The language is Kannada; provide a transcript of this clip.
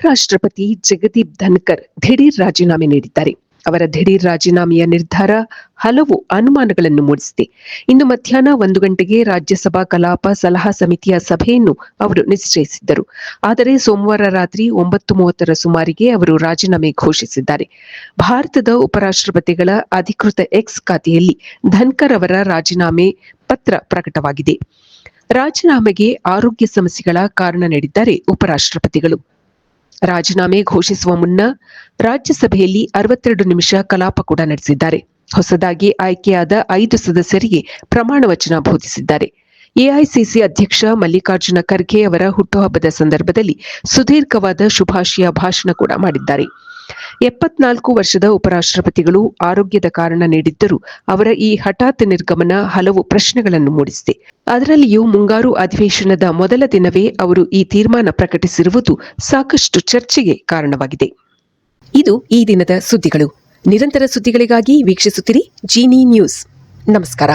ಉಪರಾಷ್ಟ್ರಪತಿ ಜಗದೀಪ್ ಧನ್ಕರ್ ದಿಢೀರ್ ರಾಜೀನಾಮೆ ನೀಡಿದ್ದಾರೆ. ಅವರ ದಿಢೀರ್ ರಾಜೀನಾಮೆಯ ನಿರ್ಧಾರ ಹಲವು ಅನುಮಾನಗಳನ್ನು ಮೂಡಿಸಿದೆ. ಇಂದು ಮಧ್ಯಾಹ್ನ 1 ಗಂಟೆಗೆ ರಾಜ್ಯಸಭಾ ಕಲಾಪ ಸಲಹಾ ಸಮಿತಿಯ ಸಭೆಯನ್ನು ಅವರು ನಿಶ್ಚಯಿಸಿದ್ದರು. ಆದರೆ ಸೋಮವಾರ ರಾತ್ರಿ 9:30 ಸುಮಾರಿಗೆ ಅವರು ರಾಜೀನಾಮೆ ಘೋಷಿಸಿದ್ದಾರೆ. ಭಾರತದ ಉಪರಾಷ್ಟ್ರಪತಿಗಳ ಅಧಿಕೃತ ಎಕ್ಸ್ ಖಾತೆಯಲ್ಲಿ ಧನ್ಕರ್ ಅವರ ರಾಜೀನಾಮೆ ಪತ್ರ ಪ್ರಕಟವಾಗಿದೆ. ರಾಜೀನಾಮೆಗೆ ಆರೋಗ್ಯ ಸಮಸ್ಯೆಗಳ ಕಾರಣ ನೀಡಿದ್ದಾರೆ ಉಪರಾಷ್ಟ್ರಪತಿಗಳು. ರಾಜೀನಾಮೆ ಘೋಷಿಸುವ ಮುನ್ನ ರಾಜ್ಯಸಭೆಯಲ್ಲಿ 62 ನಿಮಿಷ ಕಲಾಪ ಕೂಡ ನಡೆಸಿದ್ದಾರೆ. ಹೊಸದಾಗಿ ಆಯ್ಕೆಯಾದ 5 ಸದಸ್ಯರಿಗೆ ಪ್ರಮಾಣ ವಚನ ಬೋಧಿಸಿದ್ದಾರೆ. ಎಐಸಿಸಿ ಅಧ್ಯಕ್ಷ ಮಲ್ಲಿಕಾರ್ಜುನ ಖರ್ಗೆ ಅವರ ಹುಟ್ಟುಹಬ್ಬದ ಸಂದರ್ಭದಲ್ಲಿ ಸುದೀರ್ಘವಾದ ಶುಭಾಶಯ ಭಾಷಣ ಕೂಡ ಮಾಡಿದ್ದಾರೆ. 74 ವರ್ಷದ ಉಪರಾಷ್ಟ್ರಪತಿಗಳು ಆರೋಗ್ಯದ ಕಾರಣ ನೀಡಿದ್ದರೂ ಅವರ ಈ ಹಠಾತ್ ನಿರ್ಗಮನ ಹಲವು ಪ್ರಶ್ನೆಗಳನ್ನು ಮೂಡಿಸಿದೆ. ಅದರಲ್ಲಿಯೂ ಮುಂಗಾರು ಅಧಿವೇಶನದ ಮೊದಲ ದಿನವೇ ಅವರು ಈ ತೀರ್ಮಾನ ಪ್ರಕಟಿಸಿರುವುದು ಸಾಕಷ್ಟು ಚರ್ಚೆಗೆ ಕಾರಣವಾಗಿದೆ. ಇದು ಈ ದಿನದ ಸುದ್ದಿಗಳು. ನಿರಂತರ ಸುದ್ದಿಗಳಿಗಾಗಿ ವೀಕ್ಷಿಸುತ್ತಿರಿ ಜೀನಿ ನ್ಯೂಸ್. ನಮಸ್ಕಾರ.